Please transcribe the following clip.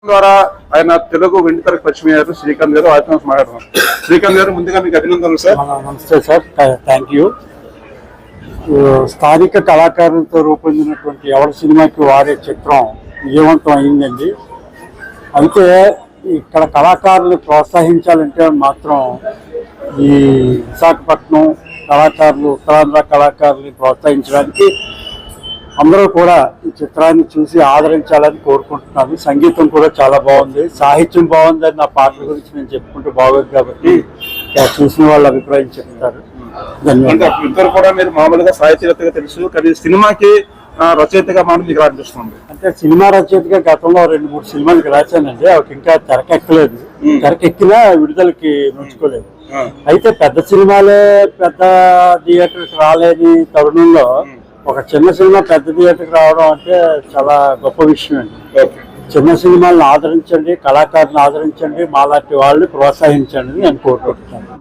ద్వారా ఆయన తెలుగు వెండితెర పరిచయం అయ్యారు శ్రీకాంత్ గారు. ఆయన మాట్లాడుతున్నాం. శ్రీకాంత్ గారు, ముందుగా మీకు అభినందనలు సార్. నమస్తే సార్, థ్యాంక్ యూ. స్థానిక కళాకారులతో రూపొందినటువంటి ఎవరి సినిమాకి వారే చిత్రం విజయవంతం అయిందండి. అయితే ఇక్కడ కళాకారులు ప్రోత్సహించాలంటే మాత్రం ఈ విశాఖపట్నం కళాకారులు, ఉత్తరాంధ్ర కళాకారులు ప్రోత్సహించడానికి అందరూ కూడా ఈ చిత్రాన్ని చూసి ఆదరించాలని కోరుకుంటున్నాను. సంగీతం కూడా చాలా బాగుంది, సాహిత్యం బాగుందని నా పాటల గురించి నేను చెప్పుకుంటూ బాగోదు కాబట్టి చూసిన వాళ్ళ అభిప్రాయం చెప్తారు. ధన్యవాదాలు. ఇద్దరు కూడా మీరు మామూలుగా సాహిత్యవేత్తగా తెలుసు, కానీ సినిమాకి రచయితగా మనం మీకు అనిపిస్తుంది. అంటే సినిమా రచయితగా గతంలో 2-3 సినిమాలకి రాశానండి. అవి ఇంకా తెరకెక్కలేదు, తెరకెక్కినా విడుదలకి నోచుకోలేదు. అయితే పెద్ద సినిమాలే పెద్ద థియేటర్కి రాలేని తరుణంలో ఒక చిన్న సినిమా పెద్ద థియేటర్కి రావడం అంటే చాలా గొప్ప విషయం అండి. చిన్న సినిమాలను ఆదరించండి, కళాకారులను ఆదరించండి, మాలాంటి వాళ్ళని ప్రోత్సహించండి అని నేను కోరుకుంటున్నాను.